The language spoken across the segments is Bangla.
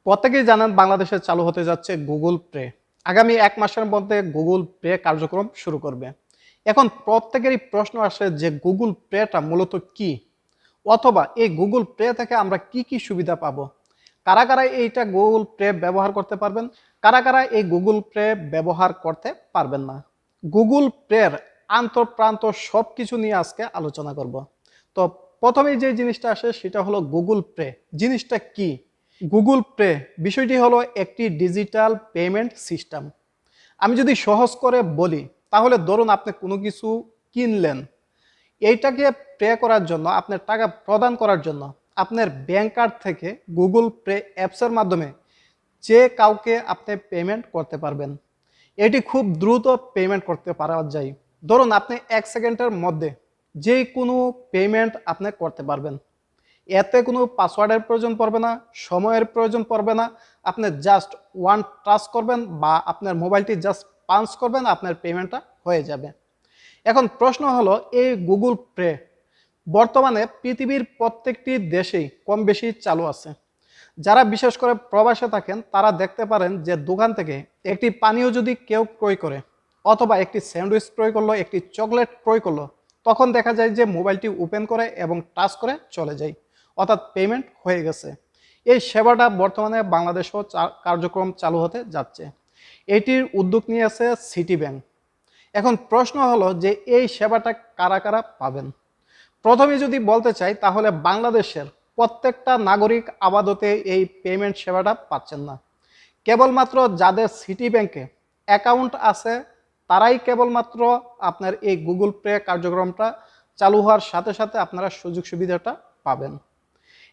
প্রত্যেকেই জানেন বাংলাদেশে চালু হতে যাচ্ছে গুগল পে। আগামী ১ মাসের মধ্যে গুগল পে কার্যক্রম শুরু করবে। এখন প্রত্যেকেরই প্রশ্ন আসে যে গুগল পেটা মূলত কি? অথবা এই গুগল পে থেকে আমরা কি কি সুবিধা পাবো? কারা, কারা এইটা গুগল পে ব্যবহার করতে পারবেন? কারা, কারা এই গুগল পে ব্যবহার করতে পারবেন না? গুগল পের আন্তঃপ্রান্ত সবকিছু নিয়ে আজকে আলোচনা করব। তো প্রথমেই যে জিনিসটা আসে সেটা হলো গুগল পে। জিনিসটা কি? গুগল পে বিষয়টি হলো একটি ডিজিটাল পেমেন্ট সিস্টেম। আমি যদি সহজ করে বলি তাহলে ধরুন আপনি কোনো কিছু কিনলেন, এইটাকে পে করার জন্য আপনার টাকা প্রদান করার জন্য আপনার ব্যাংক কার্ড থেকে গুগল পে অ্যাপসের মাধ্যমে যে কাউকে আপনি পেমেন্ট করতে পারবেন। এটি খুব দ্রুত পেমেন্ট করতে পারা যায়। ধরুন আপনি 1 সেকেন্ডের মধ্যে যে কোনো পেমেন্ট আপনি করতে পারবেন। এতে কোনো পাসওয়ার্ডের প্রয়োজন পড়বে না, সময়ের প্রয়োজন পড়বে না। আপনি জাস্ট ওয়ান টাচ করবেন বা আপনার মোবাইলটি জাস্ট পাঞ্চ করবেন, আপনার পেমেন্টটা হয়ে যাবে। এখন প্রশ্ন হলো এই গুগল পে বর্তমানে পৃথিবীর প্রত্যেকটি দেশেই কম বেশি চালু আছে। যারা বিশেষ করে প্রবাসে থাকেন তারা দেখতে পারেন যে দোকান থেকে একটি পানীয় যদি কেউ ক্রয় করে অথবা একটি স্যান্ডউইচ ক্রয় করলো, একটি চকলেট ক্রয় করলো, তখন দেখা যায় যে মোবাইলটি ওপেন করে এবং টাচ করে চলে যায়, অর্থাৎ পেমেন্ট হয়ে গেছে। এই সেবাটা বর্তমানে বাংলাদেশেও কার্যক্রম চালু হতে যাচ্ছে। এটির উদ্যোগ নিয়েছে সিটি ব্যাংক। এখন প্রশ্ন হলো যে এই সেবাটা কারা কারা পাবেন? প্রথমে যদি বলতে চাই তাহলে বাংলাদেশের প্রত্যেকটা নাগরিক আপাতত এই পেমেন্ট সেবাটা পাচ্ছেন না। কেবলমাত্র যাদের সিটি ব্যাংকে অ্যাকাউন্ট আছে তারাই কেবলমাত্র আপনার এই গুগল পে কার্যক্রমটা চালু হওয়ার সাথে সাথে আপনারা সুযোগ সুবিধাটা পাবেন।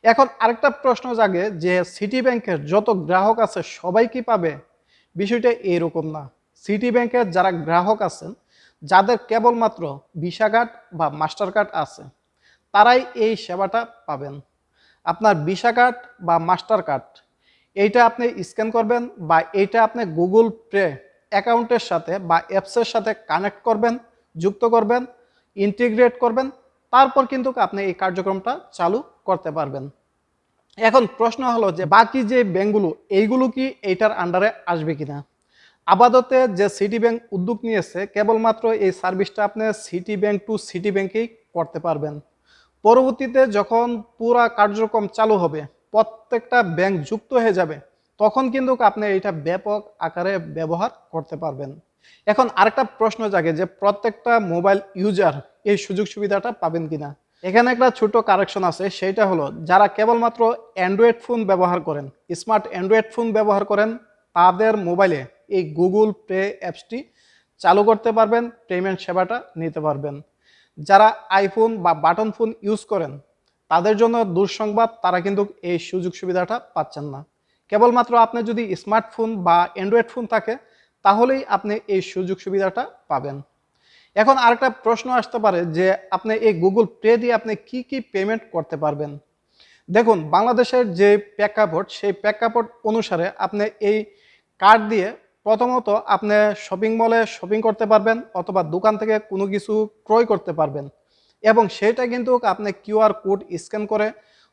এখন আরেকটা প্রশ্ন জাগে যে সিটি ব্যাংকের যত গ্রাহক আছে সবাই কি পাবে? বিষয়টা এরকম না। সিটি ব্যাংকের যারা গ্রাহক আছেন, যাদের কেবলমাত্র ভিসা কার্ড বা মাস্টার কার্ড আছে, তারাই এই সেবাটা পাবেন। আপনার ভিসা কার্ড বা মাস্টার কার্ড এইটা আপনি স্ক্যান করবেন বা এইটা আপনি গুগল পে অ্যাকাউন্টের সাথে বা অ্যাপসের সাথে কানেক্ট করবেন, যুক্ত করবেন, ইন্টিগ্রেট করবেন, তারপর কিন্তু আপনি এই কার্যক্রমটা চালু করতে পারবেন। এখন প্রশ্ন হলো যে বাকি যে ব্যাংকগুলো এইগুলো কি এইটার আন্ডারে আসবে কিনা? আপাতত যে সিটি ব্যাংক উদ্যোগ নিয়েছে কেবলমাত্র এই সার্ভিসটা আপনি সিটি ব্যাংক টু সিটি ব্যাংকেই করতে পারবেন। পরবর্তীতে যখন পুরা কার্যক্রম চালু হবে, প্রত্যেকটা ব্যাংক যুক্ত হয়ে যাবে, তখন কিন্তু আপনি এটা ব্যাপক আকারে ব্যবহার করতে পারবেন। এখন আরেকটা প্রশ্ন জাগে যে প্রত্যেকটা মোবাইল ইউজার এই সুযোগ সুবিধাটা পাবেন কিনা। এখানে একটা ছোট কারেকশন আছে, সেইটা হলো যারা কেবলমাত্র অ্যান্ড্রয়েড ফোন ব্যবহার করেন, স্মার্ট অ্যান্ড্রয়েড ফোন ব্যবহার করেন, তাদের মোবাইলে এই গুগল পে অ্যাপসটি চালু করতে পারবেন, পেমেন্ট সেবাটা নিতে পারবেন। যারা আইফোন বা বাটন ফোন ইউজ করেন তাদের জন্য দুঃসংবাদ, তারা কিন্তু এই সুযোগ সুবিধাটা পাচ্ছেন না। কেবলমাত্র আপনি যদি স্মার্টফোন বা অ্যান্ড্রয়েড ফোন থাকে তাহলেই আপনি এই সুযোগ সুবিধাটা পাবেন। এখন আরেকটা প্রশ্ন আসতে পারে যে আপনি এই গুগল পে দিয়ে আপনি কি কি পেমেন্ট করতে পারবেন? দেখুন বাংলাদেশের যে প্রেক্ষাপট সেই প্রেক্ষাপট অনুসারে আপনি এই কার্ড দিয়ে প্রথমত আপনি শপিং মলে শপিং করতে পারবেন অথবা দোকান থেকে কোনো কিছু ক্রয় করতে পারবেন, এবং সেটা কিন্তু আপনি কিউআর কোড স্ক্যান করে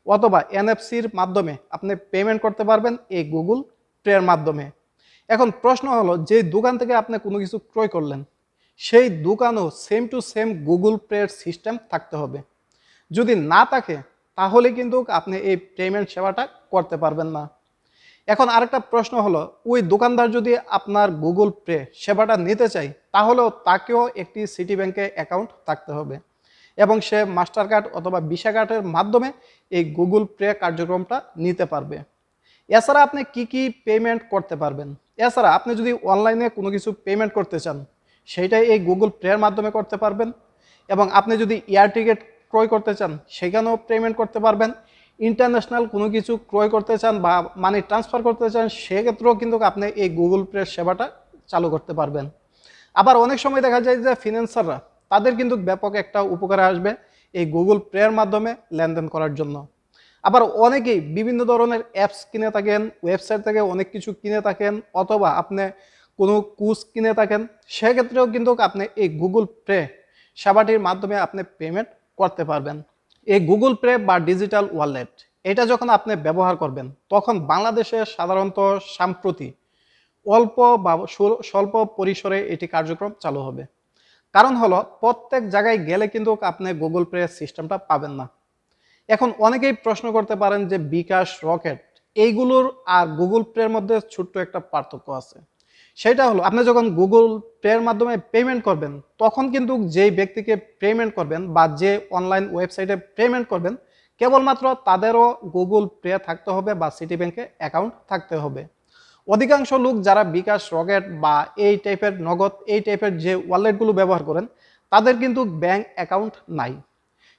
অথবা এনএফসির মাধ্যমে আপনি পেমেন্ট করতে পারবেন এই গুগল পের মাধ্যমে। এখন প্রশ্ন হলো যে দোকান থেকে আপনি কোনো কিছু ক্রয় করলেন সেই দোকানও সেম টু সেম গুগল পের সিস্টেম থাকতে হবে। যদি না থাকে তাহলে কিন্তু আপনি এই পেমেন্ট সেবাটা করতে পারবেন না। এখন আরেকটা প্রশ্ন হলো ওই দোকানদার যদি আপনার গুগল পে সেবাটা নিতে চাই তাহলেও তাকেও একটি সিটি ব্যাংকে অ্যাকাউন্ট থাকতে হবে এবং সে মাস্টার কার্ড অথবা ভিসা কার্ডের মাধ্যমে এই গুগল পে কার্যক্রমটা নিতে পারবে। এছাড়া আপনি কি কি পেমেন্ট করতে পারবেন? এছাড়া আপনি যদি অনলাইনে কোনো কিছু পেমেন্ট করতে চান সেইটাই এই গুগল পের মাধ্যমে করতে পারবেন, এবং আপনি যদি এয়ার টিকিট ক্রয় করতে চান সেখানেও পেমেন্ট করতে পারবেন। ইন্টারন্যাশনাল কোনো কিছু ক্রয় করতে চান বা মানি ট্রান্সফার করতে চান সেক্ষেত্রেও কিন্তু আপনি এই গুগল পে সেবাটা চালু করতে পারবেন। আবার অনেক সময় দেখা যায় যে ফিন্যান্সাররা তাদের কিন্তু ব্যাপক একটা উপকারে আসবে এই গুগল পের মাধ্যমে লেনদেন করার জন্য। আবার অনেকেই বিভিন্ন ধরনের অ্যাপস কিনে থাকেন, ওয়েবসাইট থেকে অনেক কিছু কিনে থাকেন, অথবা আপনি কোনো কোর্স কিনে থাকেন, সেক্ষেত্রেও কিন্তু আপনি এই গুগল পে সেবাটির মাধ্যমে আপনি পেমেন্ট করতে পারবেন। এই গুগল পে বা ডিজিটাল ওয়ালেট এটা যখন আপনি ব্যবহার করবেন তখন বাংলাদেশে সাধারণত সাম্প্রতি অল্প বা স্বল্প পরিসরে এটি কার্যক্রম চালু হবে। কারণ হলো প্রত্যেক জায়গায় গেলে কিন্তু আপনি গুগল পে সিস্টেমটা পাবেন না। এখন অনেকেই প্রশ্ন করতে পারেন যে বিকাশ, রকেট এইগুলোর আর গুগল পের মধ্যে ছোট্ট একটা পার্থক্য আছে। সেটা হলো আপনি যখন গুগল পের মাধ্যমে পেমেন্ট করবেন তখন কিন্তু যেই ব্যক্তিকে পেমেন্ট করবেন বা যে অনলাইন ওয়েবসাইটে পেমেন্ট করবেন কেবলমাত্র তাদেরও গুগল পে থাকতে হবে বা সিটি ব্যাংকে অ্যাকাউন্ট থাকতে হবে। অধিকাংশ লোক যারা বিকাশ, রকেট বা এই টাইপের নগদ এই টাইপের যে ওয়ালেটগুলো ব্যবহার করেন তাদের কিন্তু ব্যাংক অ্যাকাউন্ট নাই।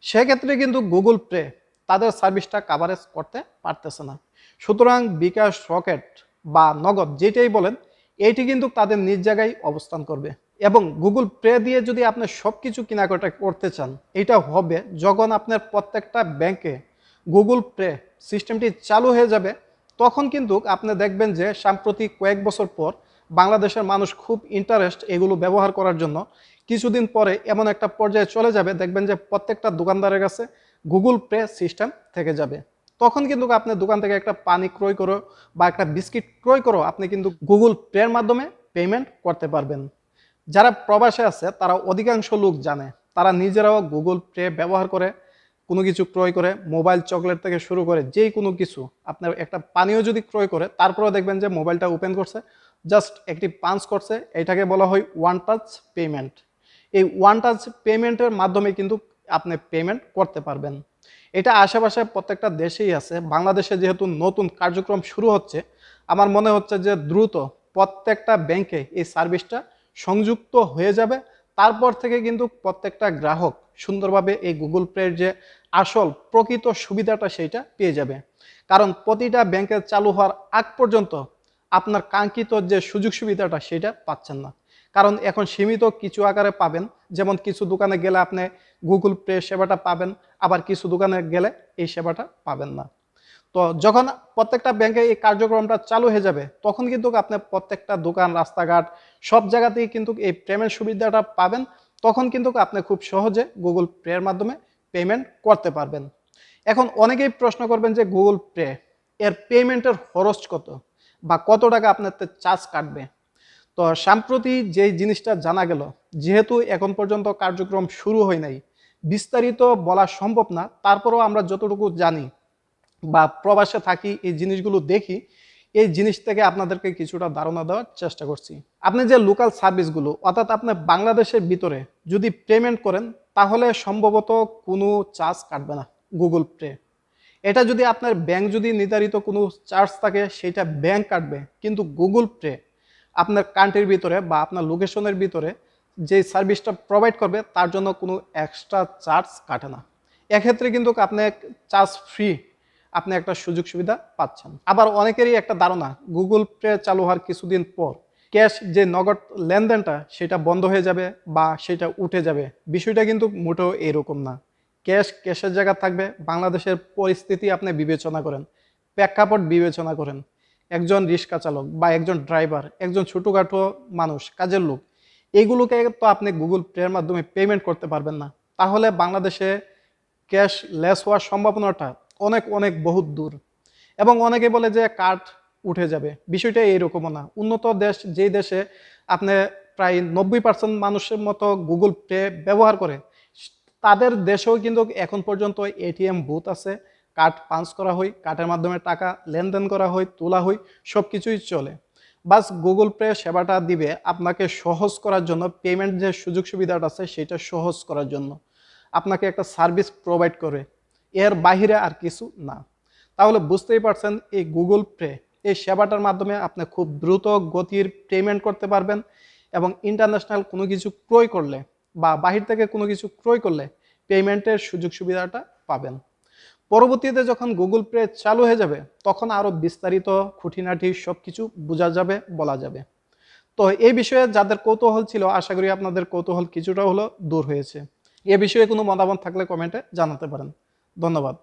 সেক্ষেত্রে কিন্তু গুগল পে তাদের সার্ভিসটা কাভারেজ করতে পারতেছে না। সুতরাং বিকাশ, রকেট বা নগদ যেটাই বলেন এইটি কিন্তু তাদের নিজ জায়গায় অবস্থান করবে। এবং গুগল পে দিয়ে যদি আপনি সব কিছু কেনাকাটা করতে চান এটা হবে যখন আপনার প্রত্যেকটা ব্যাংকে গুগল পে সিস্টেমটি চালু হয়ে যাবে। তখন কিন্তু আপনি দেখবেন যে সাম্প্রতিক কয়েক বছর পর বাংলাদেশের মানুষ খুব ইন্টারেস্ট এগুলো ব্যবহার করার জন্য। কিছুদিন পরে এমন একটা পর্যায়ে চলে যাবে দেখবেন যে প্রত্যেকটা দোকানদারের কাছে গুগল পে সিস্টেম থেকে যাবে। তখন কিন্তু আপনি দোকান থেকে একটা পানি ক্রয় করো বা একটা বিস্কিট ক্রয় করো আপনি কিন্তু গুগল পের মাধ্যমে পেমেন্ট করতে পারবেন। যারা প্রবাসে আছে তারা অধিকাংশ লোক জানে, তারা নিজেরাও গুগল পে ব্যবহার করে কোনো কিছু ক্রয় করে, মোবাইল, চকলেট থেকে শুরু করে যেই কোনো কিছু আপনার একটা পানীয় যদি ক্রয় করে তারপরেও দেখবেন যে মোবাইলটা ওপেন করছে, জাস্ট একটি পাঞ্চ করছে, এটাকে বলা হয় ওয়ান টাচ পেমেন্ট। এই ওয়ান টাচ পেমেন্টের মাধ্যমে কিন্তু আপনি পেমেন্ট করতে পারবেন। এটা আশেপাশে প্রত্যেকটা দেশেই আছে। বাংলাদেশে যেহেতু নতুন কার্যক্রম শুরু হচ্ছে আমার মনে হচ্ছে যে দ্রুত প্রত্যেকটা ব্যাংকে এই সার্ভিসটা সংযুক্ত হয়ে যাবে। তারপর থেকে কিন্তু প্রত্যেকটা গ্রাহক সুন্দরভাবে এই গুগল পের যে আসল প্রকৃত সুবিধাটা সেইটা পেয়ে যাবে। কারণ প্রতিটা ব্যাংকের চালু হওয়ার আগ পর্যন্ত আপনার কাঙ্ক্ষিত যে সুযোগ সুবিধাটা সেটা পাচ্ছেন না। কারণ এখন সীমিত কিছু আকারে পাবেন, যেমন কিছু দোকানে গেলে আপনি গুগল পে সেবাটা পাবেন, আবার কিছু দোকানে গেলে এই সেবাটা পাবেন না। তো যখন প্রত্যেকটা ব্যাংকে এই কার্যক্রমটা চালু হয়ে যাবে তখন কিন্তু আপনি প্রত্যেকটা দোকান, রাস্তাঘাট সব জায়গাতেই কিন্তু এই পেমেন্ট সুবিধাটা পাবেন। তখন কিন্তু আপনি খুব সহজে গুগল পের মাধ্যমে পেমেন্ট করতে পারবেন। এখন অনেকেই প্রশ্ন করবেন যে গুগল পে এর পেমেন্টের খরচ কত বা কত টাকা আপনার চার্জ কাটবে। তো সম্প্রতি যেই জিনিসটা জানা গেল, যেহেতু এখন পর্যন্ত কার্যক্রম শুরু হয় নাই বিস্তারিত বলা সম্ভব না, তারপরেও আমরা যতটুকু জানি বা প্রবাসে থাকি এই জিনিসগুলো দেখি, এই জিনিস থেকে আপনাদেরকে কিছুটা ধারণা দেওয়ার চেষ্টা করছি। আপনি যে লোকাল সার্ভিসগুলো অর্থাৎ আপনি বাংলাদেশের ভিতরে যদি পেমেন্ট করেন তাহলে সম্ভবত কোনো চার্জ কাটবে না গুগল পে। এটা যদি আপনার ব্যাংক যদি নির্ধারিত কোনো চার্জ থাকে সেটা ব্যাংক কাটবে, কিন্তু গুগল পে আপনার কান্ট্রির ভিতরে বা আপনার লোকেশনের ভিতরে যে সার্ভিসটা প্রোভাইড করবে তার জন্য কোনো এক্সট্রা চার্জ কাটে না। এক্ষেত্রে কিন্তু আপনি চার্জ ফ্রি আপনি একটা সুযোগ সুবিধা পাচ্ছেন। আবার অনেকেরই একটা ধারণা গুগল পে চালু হওয়ার কিছুদিন পর ক্যাশ যে নগদ লেনদেনটা সেটা বন্ধ হয়ে যাবে বা সেটা উঠে যাবে। বিষয়টা কিন্তু মোটেও এরকম না। ক্যাশের জায়গা থাকবে। বাংলাদেশের পরিস্থিতি আপনি বিবেচনা করেন, প্রেক্ষাপট বিবেচনা করেন। একজন রিক্সা চালক বা একজন ড্রাইভার, একজন ছোটোখাটো মানুষ, কাজের লোক, এইগুলোকে তো আপনি গুগল পের মাধ্যমে পেমেন্ট করতে পারবেন না। তাহলে বাংলাদেশে ক্যাশ লেস হওয়ার সম্ভাবনাটা অনেক অনেক বহুত দূর। এবং অনেকে বলে যে কার্ড উঠে যাবে, বিষয়টা এইরকমও না। উন্নত দেশ যেই দেশে আপনি প্রায় 90% মানুষের মতো গুগল পে ব্যবহার করে তাদের দেশেও কিন্তু এখন পর্যন্ত এটিএম বুথ আছে, কার্ড পাঞ্চ করা হয়, কার্ডের মাধ্যমে টাকা লেনদেন করা হয়, তোলা হয়, সব কিছুই চলে। বাস গুগল পে সেবাটা দিবে আপনাকে সহজ করার জন্য, পেমেন্ট যে সুযোগ সুবিধাটা আছে সেটা সহজ করার জন্য আপনাকে একটা সার্ভিস প্রোভাইড করে, এর বাহিরে আর কিছু না। তাহলে বুঝতেই পারছেন এই গুগল পে এই সেবাটার মাধ্যমে আপনি খুব দ্রুত গতির পেমেন্ট করতে পারবেন এবং ইন্টারন্যাশনাল কোনো কিছু ক্রয় করলে বা বাহির থেকে কোনো কিছু ক্রয় করলে পেমেন্টের সুযোগ সুবিধাটা পাবেন। পরবর্তীতে যখন গুগল পে চালু হয়ে যাবে তখন আরও বিস্তারিত খুঁটিনাটি সব কিছু বোঝা যাবে, বলা যাবে। তো এই বিষয়ে যাদের কৌতূহল ছিল আশা করি আপনাদের কৌতূহল কিছুটা হলো দূর হয়েছে। এ বিষয়ে কোনো মতামত থাকলে কমেন্টে জানাতে পারেন। ধন্যবাদ।